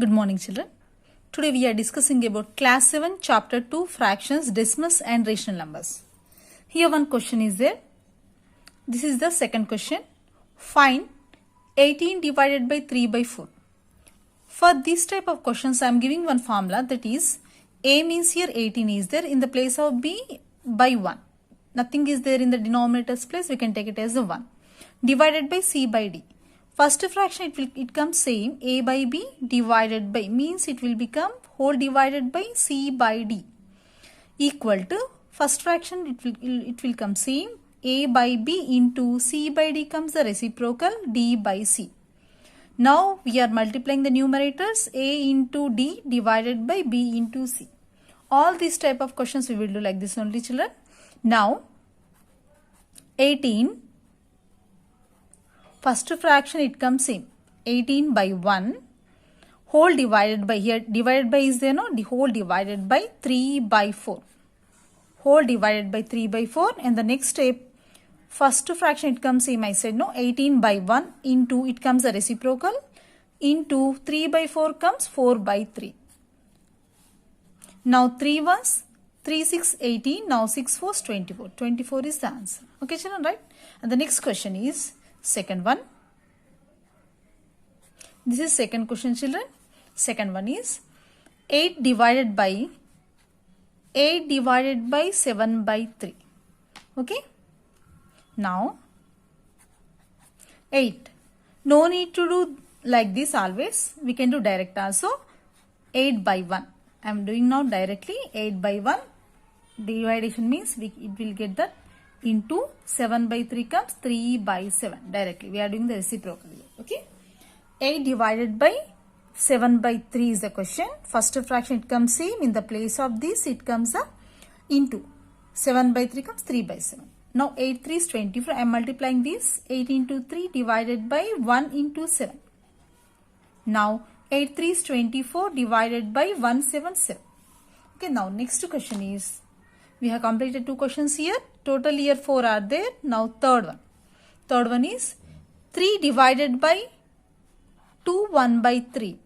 Good morning, children. Today we are discussing about class 7 chapter 2 fractions, decimals and rational numbers. Here one question is there. This is the second question. Find 18 divided by 3 by 4. For this type of questions I am giving one formula, that is A means here 18 is there in the place of B by 1. Nothing is there in the denominator's place, we can take it as a 1. Divided by C by D. First fraction it comes same, A by B divided by, means it will become whole divided by C by D, equal to first fraction it will come same, A by B into C by D comes the reciprocal D by C. Now we are multiplying the numerators, A into D divided by B into C. All these type of questions we will do like this only, children. Now 18, first fraction it comes same, 18 by 1 whole divided by, here divided by is there, no, the whole divided by 3 by 4, whole divided by 3 by 4, and the next step first fraction it comes same, I said, no, 18 by 1 into it comes a reciprocal into 3 by 4 comes 4 by 3. Now 3 ones 3 6 18, now 6 4 24, 24 is the answer. Okay, children, right? And the next question is second one. This is second question, children. Second one is 8 divided by 7 by 3. Okay. Now 8. No need to do like this always. We can do direct also. 8 by 1. I am doing now directly 8 by 1. Dividation means it will get that into 7 by 3 comes 3 by 7 directly. We are doing the reciprocal. Okay. 8 divided by 7 by 3 is the question. First fraction it comes same. In the place of this it comes into 7 by 3 comes 3 by 7. Now 8 3 is 24. I am multiplying this. 8 into 3 divided by 1 into 7. Now 8 3 is 24 divided by 177. Okay. Now next question is, we have completed 2 questions here. Total here 4 are there. Now third one. Third one is 3 divided by 2 1 by 3.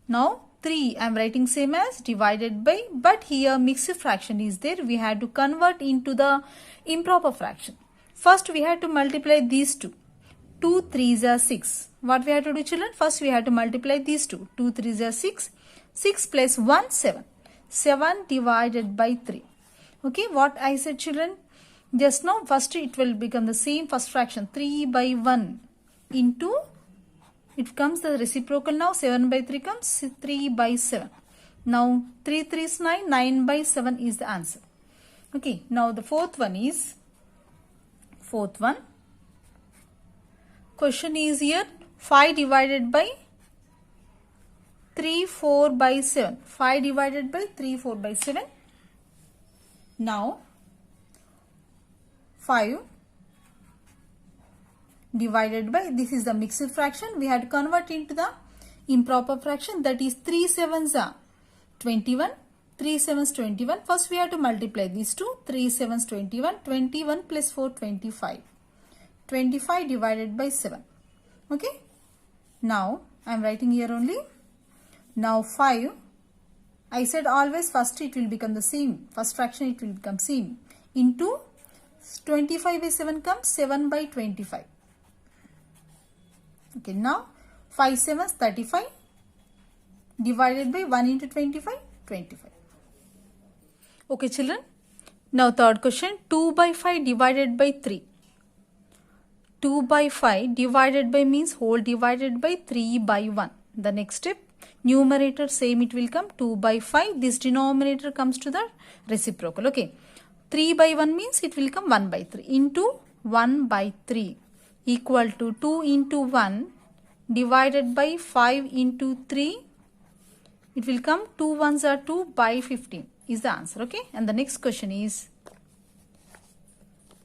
Now 3 I am writing same as divided by, but here mixed fraction is there. We had to convert into the improper fraction. First we had to multiply these two. 2 3s are 6. What we have to do, children? First we have to multiply these two. 2 3s are 6. 6 plus 1 7. 7 divided by 3. Okay, what I said, children? Just now first it will become the same first fraction. 3 by 1 into, it comes the reciprocal now. 7 by 3 comes 3 by 7. Now 3 3 is 9. 9 by 7 is the answer. Okay, now the fourth one is, fourth one. Question is here 5 divided by 3 4 by 7. 5 divided by 3 4 by 7. Now 5 divided by, this is the mixed fraction. We had to convert into the improper fraction, that is 3 7s are 21. 3 7s 21. First we have to multiply these two. 3 7s 21. 21 plus 4 25. 25 divided by 7. Okay. Now I am writing here only. Now 5, I said always first it will become the same. First fraction it will become same. Into 25 by 7 comes 7 by 25. Okay, now 5 7s 35 divided by 1 into 25, 25. Okay, children. Now third question, 2 by 5 divided by 3. 2 by 5 divided by means whole divided by 3 by 1. The next step, numerator same it will come, 2 by 5. This denominator comes to the reciprocal. Okay. 3 by 1 means it will come 1 by 3 into 1 by 3 equal to 2 into 1 divided by 5 into 3. It will come 2 1s are 2 by 15 is the answer. Okay. And the next question is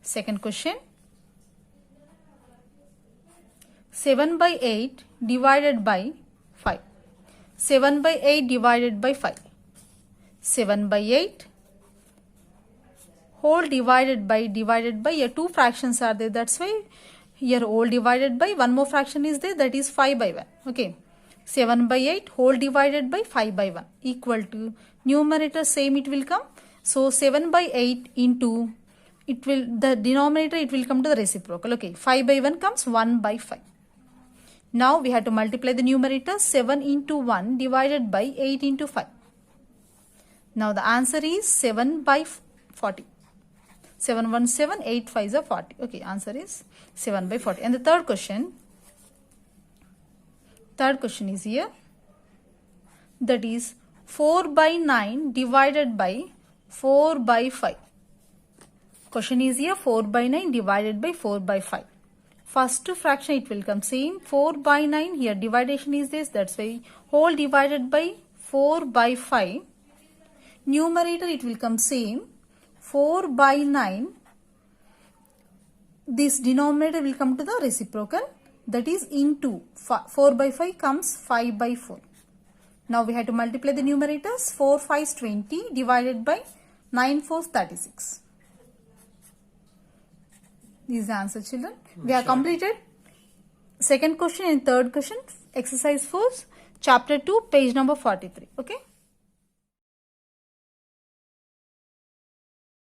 second question. 7 by 8 divided by 5. 7 by 8 divided by 5. 7 by 8 whole divided by, here two fractions are there, that's why Here whole divided by one more fraction is there, that is 5 by 1. Okay. 7 by 8 whole divided by 5 by 1 equal to numerator same it will come. So 7 by 8 into it will the denominator it will come to the reciprocal. Okay. 5 by 1 comes 1 by 5. Now we have to multiply the numerator 7 into 1 divided by 8 into 5. Now the answer is 7 by 40. 7 1 7 8 5 is 40. Okay, answer is 7 by 40. And the third question is here, that is 4 by 9 divided by 4 by 5. Question is here 4 by 9 divided by 4 by 5. First fraction it will come same 4 by 9, here division is this, that's why whole divided by 4 by 5. Numerator it will come same 4 by 9. This denominator will come to the reciprocal, that is into 4 by 5 comes 5 by 4. Now we have to multiply the numerators. 4 5 is 20 divided by 9 4 is 36. This is the answer, children. We have completed second question and third question, exercise 4, chapter 2, page number 43. Okay.